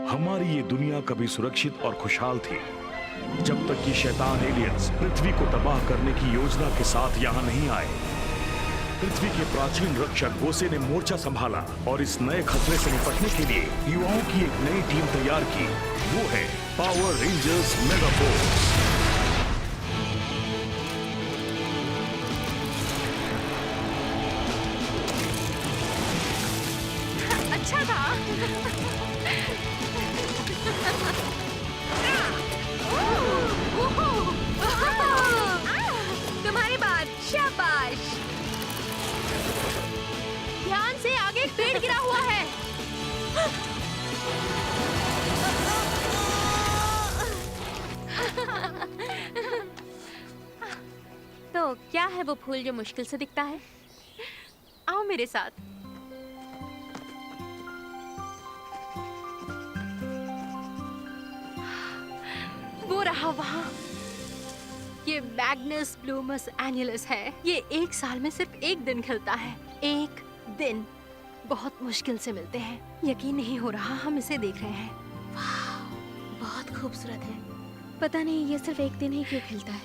हमारी ये दुनिया कभी सुरक्षित और खुशहाल थी जब तक कि शैतान एलियंस पृथ्वी को तबाह करने की योजना के साथ यहाँ नहीं आए। पृथ्वी के प्राचीन रक्षक गोसे ने मोर्चा संभाला और इस नए खतरे से निपटने के लिए युवाओं की एक नई टीम तैयार की। वो है पावर रेंजर्स मेगा फोर्स। अच्छा था। तुम्हारी बात, शाबाश। ध्यान से, आगे एक पेड़ गिरा हुआ है। तो क्या है वो फूल जो मुश्किल से दिखता है? आओ मेरे साथ। वो रहा वहाँ। ये मैग्नस ब्लूमस एनुलस है। ये एक साल में सिर्फ एक दिन खिलता है। एक दिन। बहुत मुश्किल से मिलते हैं। यकीन नहीं हो रहा हम इसे देख रहे हैं। वाह, बहुत खूबसूरत है। पता नहीं ये सिर्फ एक दिन ही क्यों खिलता है।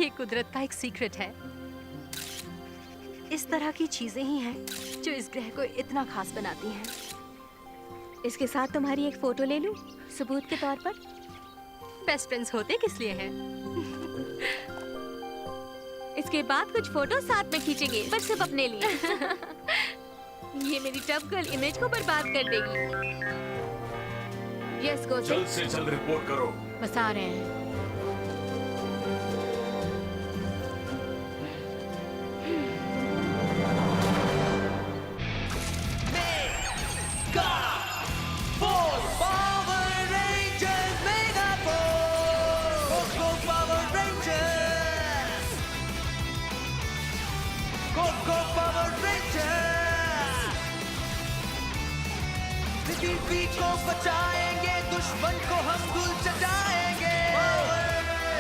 ये कुदरत का एक सीक्रेट है। इस तरह की चीजें ही हैं जो इस ग्रह को इतना खास बनाती हैं। इसके साथ तुम्हारी एक फोटो ले लूं, सबूत के तौर पर। बेस्ट फ्रेंड्स होते किस लिए हैं? इसके बाद कुछ फोटो साथ में खींचेंगे, पर सिर्फ अपने लिए। ये मेरी टफ गर्ल इमेज को बर्बाद कर देगी। यस गोसे, जल्द से जल्द रिपोर्ट करो। बस आ रहे हैं। बीच को बचाएंगे, दुश्मन को हम धूल चटाएंगे।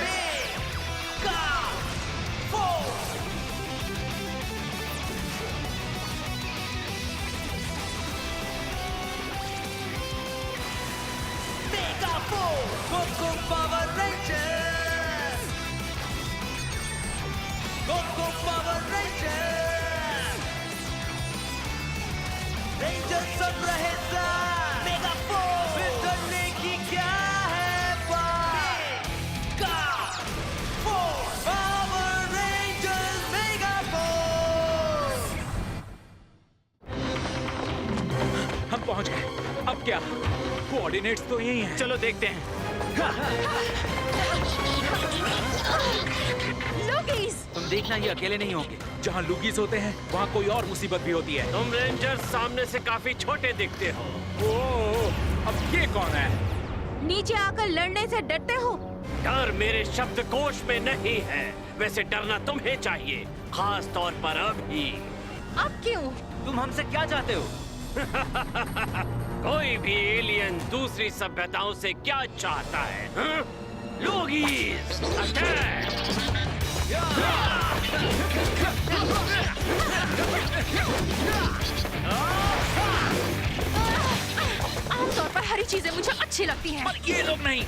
Mega force, mega force, go go power rangers, go go power rangers, rangers सब रहे साथ। पहुंच गए। अब क्या? कोऑर्डिनेट्स तो यही हैं। चलो देखते हैं। लुगीज! तुम देखना ये अकेले नहीं होंगे। जहाँ लुगीज होते हैं वहाँ कोई और मुसीबत भी होती है। तुम रेंजर्स सामने से काफी छोटे दिखते हो। ओह, अब ये कौन है? नीचे आकर लड़ने से डरते हो? डर मेरे शब्दकोश में नहीं है। वैसे डरना तुम्हें चाहिए, खास तौर पर अभी। अब क्यों? तुम हमसे क्या चाहते हो? कोई भी एलियन दूसरी सभ्यताओं से क्या चाहता है? लुगीज अटैक! आमतौर पर हरी चीजें मुझे अच्छी लगती हैं। पर ये लोग नहीं।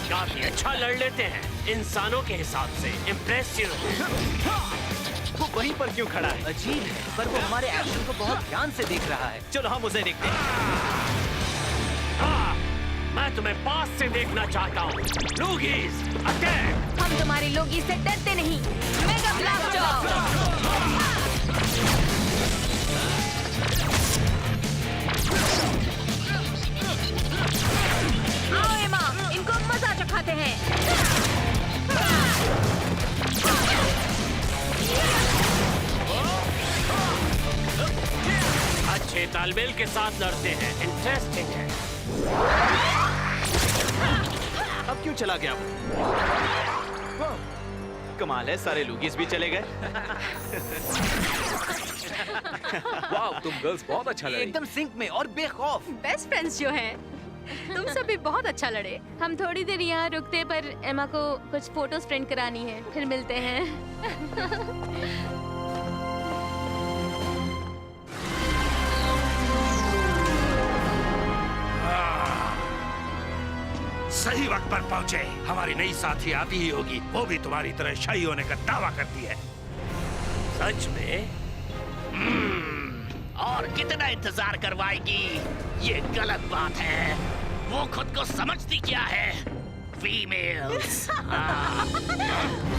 काफी अच्छा लड़ लेते हैं इंसानों के हिसाब से। इम्प्रेसिव। वो वहीं पर क्यों खड़ा है? अजीब है, पर वो हमारे एक्शन को बहुत ध्यान से देख रहा है। चलो हम उसे देखते हैं। मैं तुम्हें पास से देखना चाहता हूँ। लुगीज अटैक! हम तुम्हारी लोगी से डरते नहीं। Mega blast! आओ एमा, इनको मजा चखाते हैं। अच्छे तालमेल के साथ लड़ते हैं। इंटरेस्टिंग है। अब क्यों चला गया वो? कमाल है, सारे लुगीज भी चले गए। वाह, तुम गर्ल्स बहुत अच्छा लड़ी। एकदम सिंक में और बेखौफ। बेस्ट फ्रेंड्स जो हैं। तुम सब भी बहुत अच्छा लड़े। हम थोड़ी देर यहाँ रुकते पर एमा को कुछ फोटोज प्रिंट करानी है, फिर मिलते हैं। सही वक्त पर पहुंचे। हमारी नई साथी आती ही होगी, वो भी तुम्हारी तरह शाही होने का दावा करती है। सच में? और कितना इंतजार करवाएगी? ये गलत बात है। वो खुद को समझती क्या है? फीमेल्स।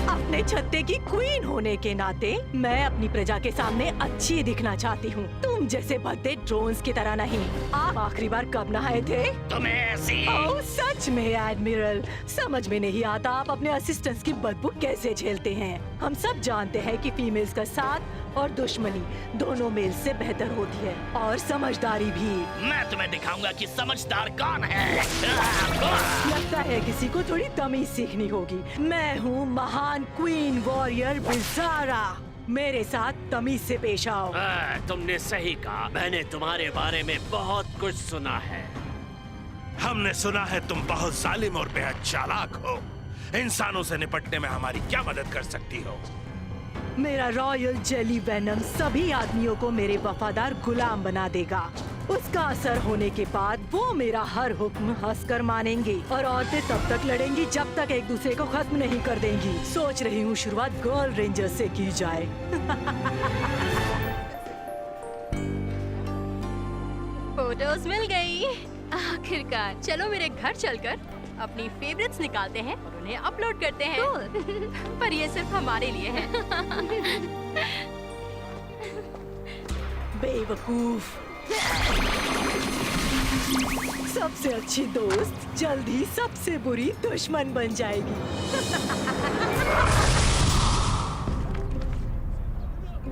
अपने छत्ते की क्वीन होने के नाते मैं अपनी प्रजा के सामने अच्छी दिखना चाहती हूँ। तुम जैसे भद्दे ड्रोन्स की तरह नहीं। आप आखिरी बार कब नहाए थे? तुम्हें ऐसी ओह सच में एडमिरल, समझ में नहीं आता आप अपने असिस्टेंट्स की बदबू कैसे झेलते हैं। हम सब जानते हैं कि फीमेल्स का साथ और दुश्मनी दोनों मेल से बेहतर होती है, और समझदारी भी। मैं तुम्हें दिखाऊंगा कि समझदार कौन है। लगता है किसी को थोड़ी तमीज सीखनी होगी। मैं हूँ महान क्वीन वॉरियर विजारा। मेरे साथ तमीज से पेश आओ। तुमने सही कहा। मैंने तुम्हारे बारे में बहुत कुछ सुना है। हमने सुना है तुम बहुत जालिम और बेहद चालाक हो। इंसानों से निपटने में हमारी क्या मदद कर सकती हो? मेरा रॉयल जेली वेनम सभी आदमियों को मेरे वफादार गुलाम बना देगा। उसका असर होने के बाद वो मेरा हर हुक्म हंसकर मानेंगे, और औरतें तब तक लड़ेंगी जब तक एक दूसरे को खत्म नहीं कर देंगी। सोच रही हूँ शुरुआत गर्ल रेंजर से की जाए। फोटोज मिल गई। आखिरकार। चलो मेरे घर चलकर अपनी फेवरेट्स निकालते हैं और उन्हें अपलोड करते हैं। पर ये सिर्फ हमारे लिए है। बेवकूफ। सबसे अच्छी दोस्त जल्द ही सबसे बुरी दुश्मन बन जाएगी।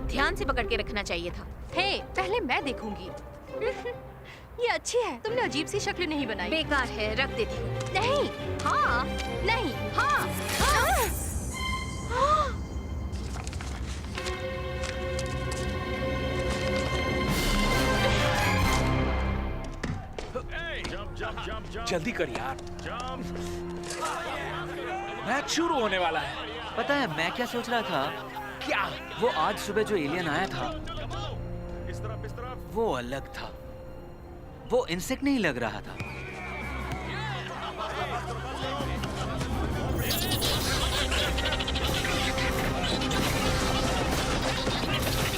ध्यान से पकड़ के रखना चाहिए था। हे, पहले मैं देखूंगी। ये अच्छी है। तुमने अजीब सी शक्ल नहीं बनाई। बेकार है, रख देती हूँ। नहीं, हाँ, नहीं, हाँ, हाँ। जल्दी कर यार, मैच शुरू होने वाला है। पता है मैं क्या सोच रहा था? क्या? वो आज सुबह जो एलियन आया था वो अलग था। वो इंसेक्ट नहीं लग रहा था।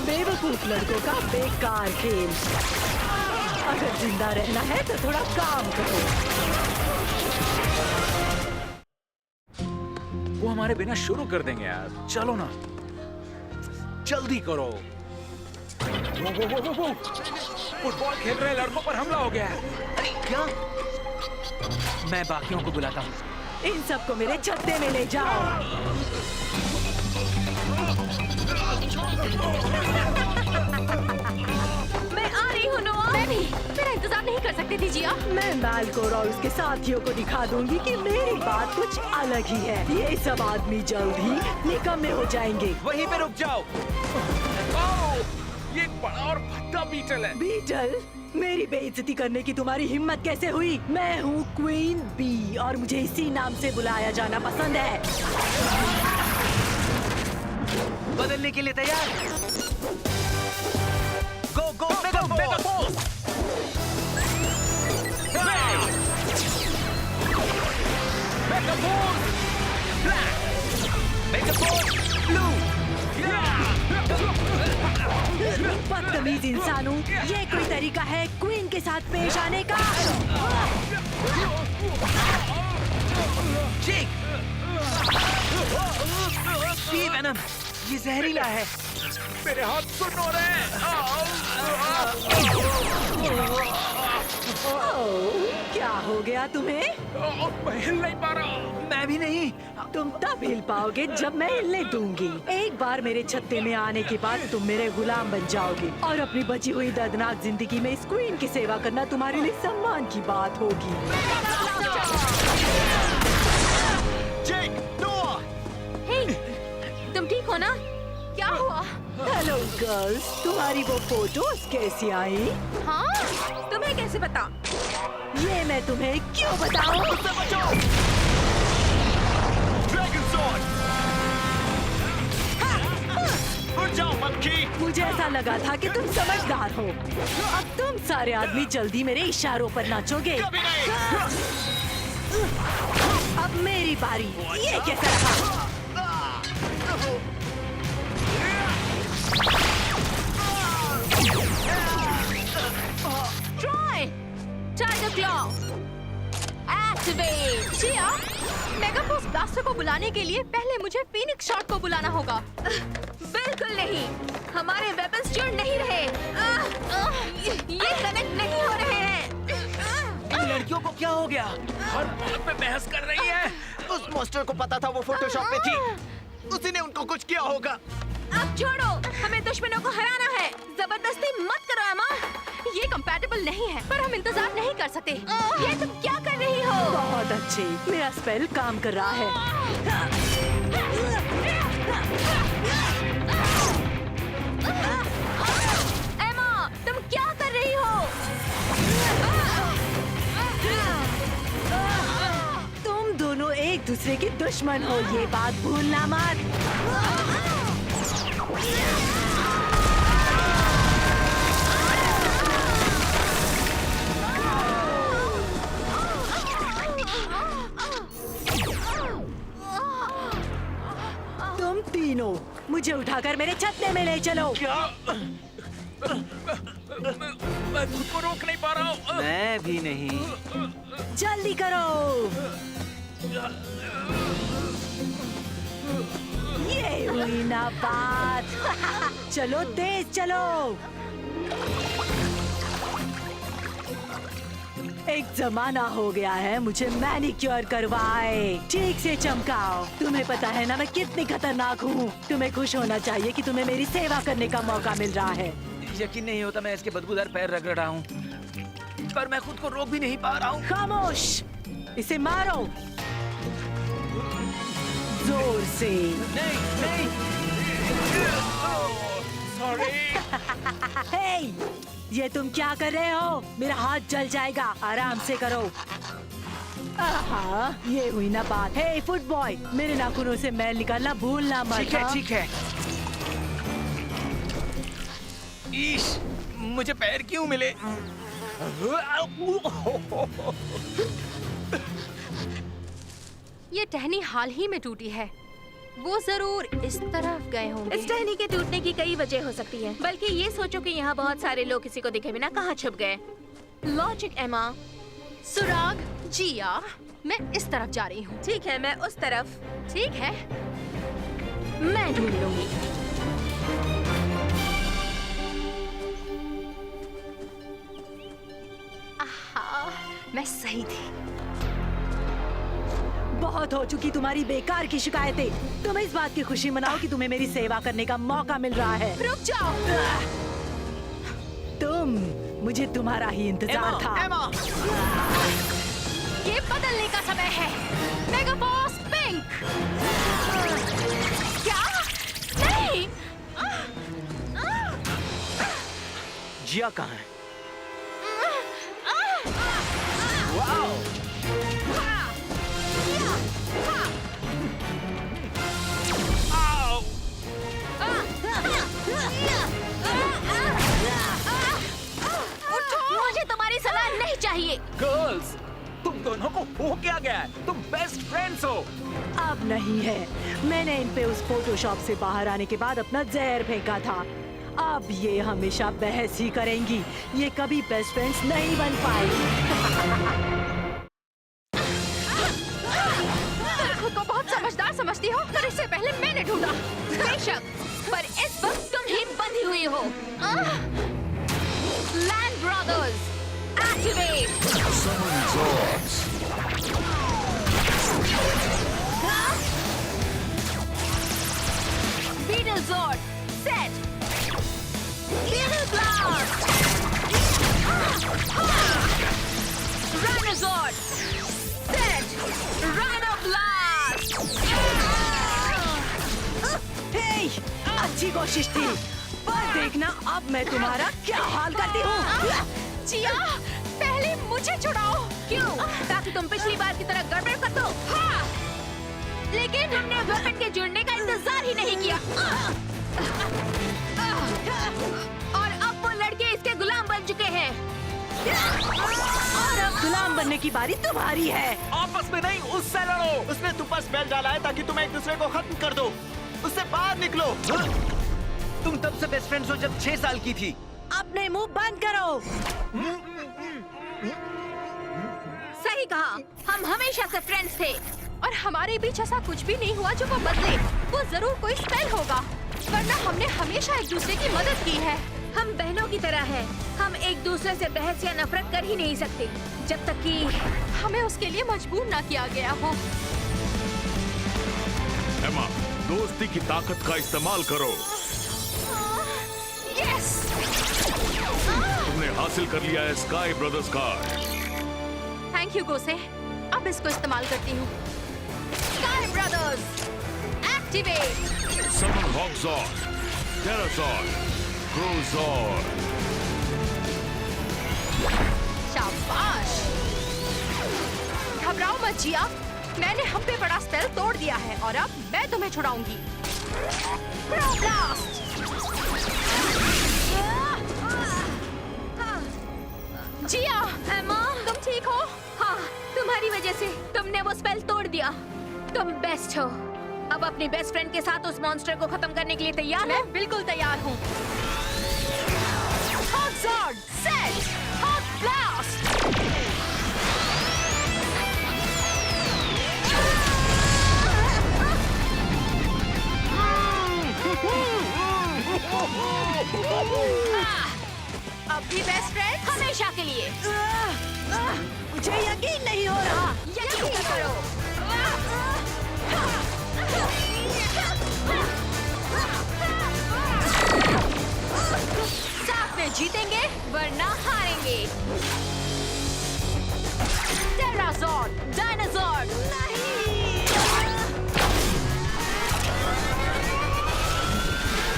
बेवकूफ लड़कों का बेकार खेल। अगर जिंदा रहना है तो थोड़ा काम करो। वो हमारे बिना शुरू कर देंगे यार। चलो ना, जल्दी करो। वो फुटबॉल खेल रहे लड़कों पर हमला हो गया है। अरे क्या? मैं बाकियों को बुलाता हूँ। इन सबको मेरे छत्ते में ले जाओ। मैं आ रही हूँ नोआ। मैं भी। मेरा इंतजार नहीं कर सकती थी जिया। मैं मैलकोर और उसके साथियों को दिखा दूंगी कि मेरी बात कुछ अलग ही है। ये सब आदमी जल्द ही निकम्मे हो जाएंगे। वहीं पे रुक जाओ। ये एक बड़ा और भद्दा बीटल है। बीटल? मेरी बेइज्जती करने की तुम्हारी हिम्मत कैसे हुई? मैं हूँ क्वीन बी और मुझे इसी नाम से बुलाया जाना पसंद है। बदलने के लिए तैयार? Go go mega force! Mega force! Mega force! Blue! बदतमीज इंसानों, ये कोई तरीका है क्वीन के साथ पेश आने का? चीक! वेनम, ये जहरीला है। मेरे हाथ सुन्न हो रहे हैं। क्या हो गया तुम्हें? मैं हिल नहीं पा रहा। मैं भी नहीं। तुम तब हिल पाओगे जब मैं हिलने दूंगी। एक बार मेरे छत्ते में आने के बाद तुम मेरे गुलाम बन जाओगे, और अपनी बची हुई दर्दनाक जिंदगी में इस क्वीन की सेवा करना तुम्हारे लिए सम्मान की बात होगी। हे, तुम ठीक हो ना? क्या हुआ? हेलो गर्ल्स, तुम्हारी वो फोटोज कैसी आई? हाँ, तुम्हें कैसे पता? ये मैं तुम्हें क्यों बताऊं? Dragon sword! उठ जाओ मंकी! मुझे ऐसा लगा था कि तुम समझदार हो। अब तुम सारे आदमी जल्दी मेरे इशारों पर नाचोगे। कभी नहीं! अब मेरी बारी। ये कैसा रहा? Try tiger claw activate. Gia, megaforce blaster को बुलाने के लिए पहले मुझे फीनिक्स शॉट को बुलाना होगा। बिल्कुल नहीं, हमारे वेपन्स जुड़ नहीं रहे। ये कनेक्ट नहीं हो रहे हैं। इन लड़कियों को क्या हो गया? हर बात पे बहस कर रही है। उस मास्टर को पता था वो फोटोशॉप में थी। उसी ने उनको कुछ किया होगा। अब छोड़ो, हमें दुश्मनों को हराना है। जबरदस्ती मत करो एमा। ये कंपैटिबल नहीं है, पर हम इंतजार नहीं कर सकते। ये तुम क्या कर रही हो? बहुत अच्छे, मेरा स्पेल काम कर रहा है। एमा, तुम क्या कर रही हो? तुम दोनों एक दूसरे के दुश्मन हो, ये बात भूलना मत। तुम तीनों मुझे उठाकर मेरे छतने में ले चलो। मैं खुद को रोक नहीं पा रहा हूँ। मैं भी नहीं। जल्दी करो। ये हुई ना बात। चलो तेज चलो। एक जमाना हो गया है मुझे मैनिक्योर करवाए। ठीक से चमकाओ। तुम्हें पता है ना मैं कितनी खतरनाक हूँ। तुम्हें खुश होना चाहिए कि तुम्हें मेरी सेवा करने का मौका मिल रहा है। यकीन नहीं होता मैं इसके बदबूदार पैर रगड़ रहा हूँ, पर मैं खुद को रोक भी नहीं पा रहा हूँ। खामोश, इसे मारो जोर से। नहीं नहीं। सॉरी। हे, ये तुम क्या कर रहे हो? मेरा हाथ जल जाएगा। आराम से करो। आहा, ये हुई ना बात। हे फुटबॉय, मेरे नाखूनों से मैल निकालना भूलना मत। ठीक है हाँ? ठीक है। ईश, मुझे पैर क्यों मिले? ये टहनी हाल ही में टूटी है। वो जरूर इस तरफ गए होंगे। इस टहनी के टूटने की कई वजह हो सकती है। बल्कि ये सोचो कि यहाँ बहुत सारे लोग किसी को दिखे बिना कहाँ छुप गए। लॉजिक एमा। सुराग, जिया, मैं इस तरफ जा रही हूँ। ठीक है, मैं उस तरफ। ठीक है। मैं ढूंढ लूंगी। आहा, मैं सही थी। बहुत हो चुकी तुम्हारी बेकार की शिकायतें। तुम इस बात की खुशी मनाओ कि तुम्हें मेरी सेवा करने का मौका मिल रहा है। रुक जाओ। मुझे तुम्हारा ही इंतजार था। एमा! ये बदलने का समय है। मेगाफोर्स पिंक। क्या? नहीं। जिया कहाँ है? मुझे तुम्हारी सलाह नहीं चाहिए। गर्ल्स, तुम दोनों को हो क्या गया है? तुम बेस्ट फ्रेंड्स हो। अब नहीं है। मैंने इन पे उस फोटोशॉप से बाहर आने के बाद अपना जहर फेंका था। अब ये हमेशा बहस ही करेंगी। ये कभी बेस्ट फ्रेंड्स नहीं बन पाएंगी। तुम खुद को बहुत समझदार समझती हो, पर इससे पहले मैंने ढूंढा। बेशक, पर इस वक्त तुम ही बंधी हुई हो। Land brothers, activate. Summon Zords. Beetlezord, set. Beetle Blast. Rhinozord, set. Rhino Blast. हे, अच्छी कोशिश थी, पर देखना अब मैं तुम्हारा क्या हाल करती हूँ। जिया, पहले मुझे छुड़ाओ। क्यों? ताकि तुम पिछली बार की तरह गड़बड़ कर दो। हाँ, लेकिन तुमने वेपन के जुड़ने का इंतजार ही नहीं किया। और अब वो लड़के इसके गुलाम बन चुके हैं। और अब गुलाम बनने की बारी तुम्हारी है। आपस में नहीं, उससे लड़ो। उसने तुम पर स्पेल डाला है ताकि तुम एक दूसरे को खत्म कर दो। उससे बाहर निकलो। तुम तब से बेस्ट फ्रेंड्स हो जब 6 साल की थी। अपने मुंह बंद करो। सही कहा, हम हमेशा से फ्रेंड्स थे। और हमारे बीच ऐसा कुछ भी नहीं हुआ जो वो बदले। वो जरूर कोई स्पेल होगा, वरना हमने हमेशा एक दूसरे की मदद की है। हम बहनों की तरह हैं। हम एक दूसरे से बहस या नफरत कर ही नहीं सकते जब तक कि हमें उसके लिए मजबूर ना किया गया हो। एमा, दोस्ती की ताकत का इस्तेमाल करो। यस! तुमने हासिल कर लिया है sky brothers card. Thank you Gosei. अब इसको इस्तेमाल करती हूँ। Sky brothers activate. Summon Hawkzord, Terrazord, Crowzord. शाबाश! घबराओ मत जिया, मैंने हम पे बड़ा स्पेल तोड़ दिया है और अब मैं तुम्हें छुड़ाऊंगी। Pro blast! जिया, एमा, तुम ठीक हो? हाँ, तुम्हारी वजह से तुमने वो स्पेल तोड़ दिया। तुम बेस्ट हो। अब अपनी बेस्ट फ्रेंड के साथ उस मॉन्स्टर को खत्म करने के लिए तैयार हो? मैं बिल्कुल तैयार हूँ। हॉकजॉर्ड सेट, हॉक ब्लास्ट! अब भी बेस्ट फ्रेंड हमेशा के लिए। मुझे यकीन नहीं हो रहा। यकीन करो। साथ में जीतेंगे वरना हारेंगे। टेराजॉर्ड, डायनाजॉर्ड।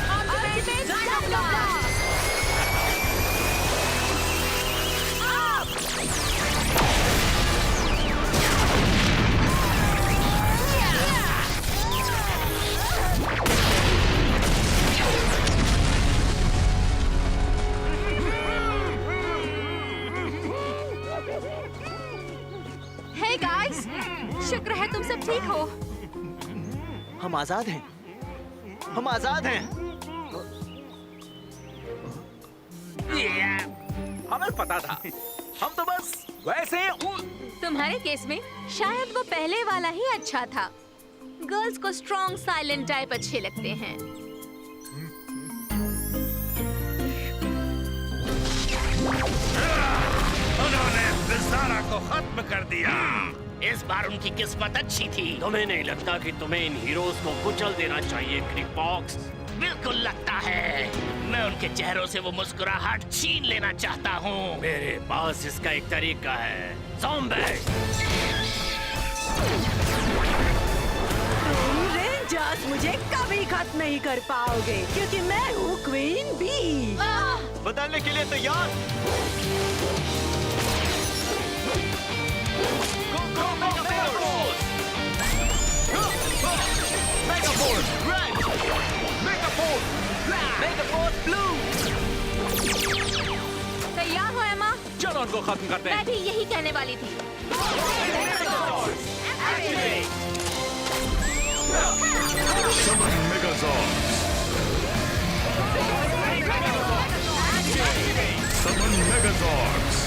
अल्टीमेट डायनाब्लास्ट। हे गाइस, शुक्र है तुम सब ठीक हो। हम आजाद हैं। हम आजाद हैं। हमें पता था। हम तो बस वैसे तुम्हारे केस में शायद वो पहले वाला ही अच्छा था। गर्ल्स को स्ट्रॉन्ग साइलेंट टाइप अच्छे लगते हैं। उन्होंने विज़ारा को खत्म कर दिया। इस बार उनकी किस्मत अच्छी थी। तुम्हें नहीं लगता कि तुम्हें इन हीरोज को कुचल देना चाहिए, क्रिकबॉक्स? बिल्कुल लगता है। मैं उनके चेहरों से वो मुस्कुराहट छीन लेना चाहता हूँ। मेरे पास इसका एक तरीका है। ज़ॉम्बी! तुम रेंजर्स मुझे कभी खत्म नहीं कर पाओगे, क्योंकि मैं हूँ क्वीन बी। बदलने के लिए तैयार? Megaforce! Red! Megaforce! Megaforce Blue! तैयार हो एमा? चलो उनको खत्म करते हैं। मैं भी यही कहने वाली थी। समन मेगाजॉर्ड्स। समन मेगाजॉर्ड्स।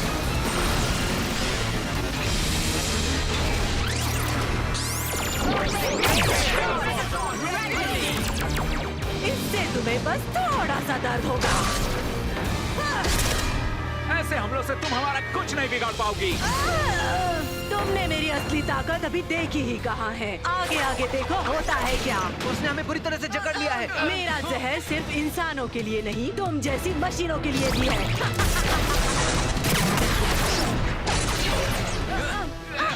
इससे तुम्हें बस थोड़ा सा दर्द होगा। ऐसे हमलों से तुम हमारा कुछ नहीं बिगाड़ पाओगी। तुमने मेरी असली ताकत अभी देखी ही कहाँ है। आगे आगे देखो होता है क्या। उसने हमें पूरी तरह से जकड़ लिया है। मेरा जहर सिर्फ इंसानों के लिए नहीं, तुम जैसी मशीनों के लिए भी है।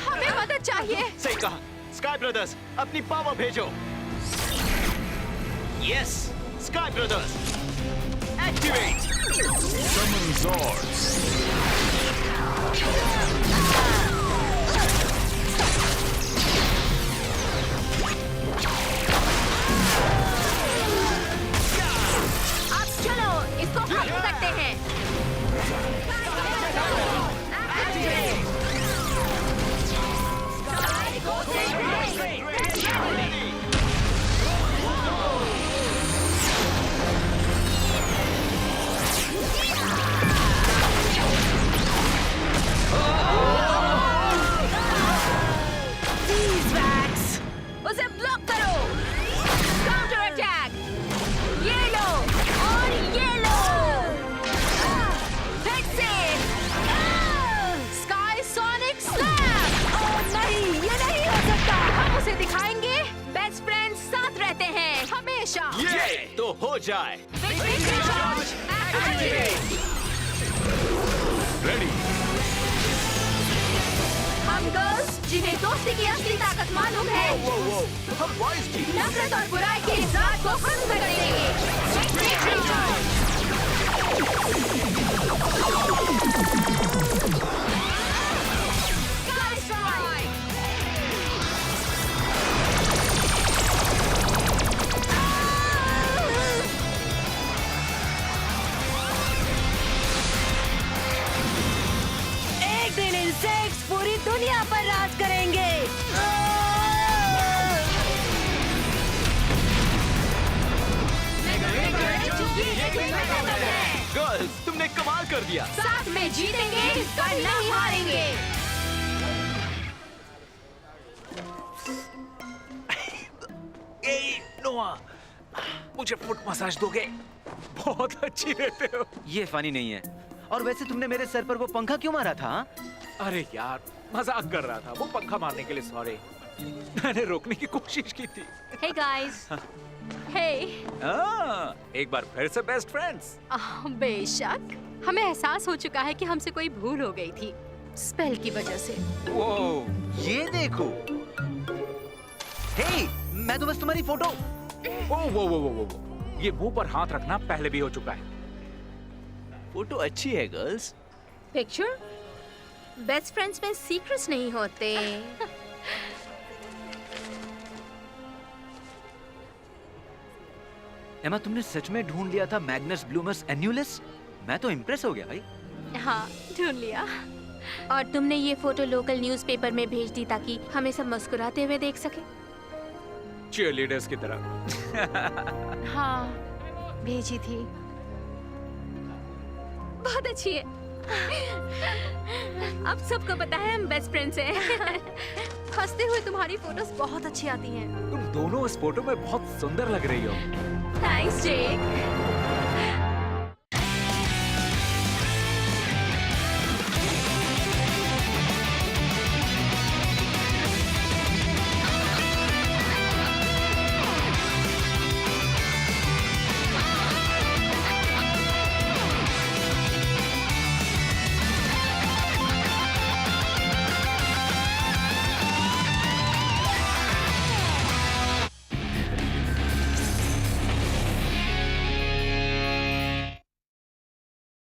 हमें मदद चाहिए। सही कहा। स्काई ब्रदर्स, अपनी पावर भेजो। Yes, sky brothers, activate. Summon zords. अब चलो इसको खत्म करते हैं। उसे ब्लॉक करो। Counter attack. ये लो और ये लो। फिर से। Sky sonic slam. ओह नहीं, ये नहीं हो सकता। हम उसे दिखाएंगे बेस्ट फ्रेंड्स साथ रहते हैं हमेशा। ये तो हो जाए। रेडी। हम गर्ल्स जिन्हें दोस्ती की असली ताकत मालूम है, हम बॉयज की नफरत और बुराई के इस रात को खत्म कर देंगे। Sky Strike! एक दिन इंसेक्ट्स पूरी दुनिया पर राज करेंगे। गर्ल्स, तुमने कमाल कर दिया। साथ में जीतेंगे पर नहीं हारेंगे। ए नोआ, मुझे फुट मसाज दोगे? बहुत अच्छी रहते हो। ये फनी नहीं है। और वैसे तुमने मेरे सर पर वो पंखा क्यों मारा था? अरे यार, मजाक कर रहा था। वो पंखा मारने के लिए सॉरी। मैंने रोकने की कोशिश की थी। Hey guys! हे एक बार फिर से बेस्ट फ्रेंड्स। बेशक हमें एहसास हो चुका है कि हमसे कोई भूल हो गई थी स्पेल की वजह से। वो ये देखो। हे, मैं तो बस तुम्हारी फोटो। ओ वो। ये मुंह पर हाथ रखना पहले भी हो चुका है। फोटो अच्छी है गर्ल्स। पिक्चर? बेस्ट फ्रेंड्स में सीक्रेट्स नहीं होते। एमा, तुमने सच में ढूंढ लिया था मैग्नस ब्लूमस एन्युलस? मैं तो इम्प्रेस हो गया भाई। हाँ, ढूंढ लिया। और तुमने ये फोटो लोकल न्यूज़पेपर में भेज दी ताकि हमें सब मुस्कुराते हुए देख सके। चीयरलीडर्स की तरह। हाँ, भेजी थी। बहुत अच्छी है। अब सबको पता है हम बेस्ट फ्रेंड्स हैं। हंसते हुए तुम्हारी फोटोज बहुत अच्छी आती हैं। तुम दोनों इस फोटो में बहुत सुंदर लग रही हो। थैंक्स जेक।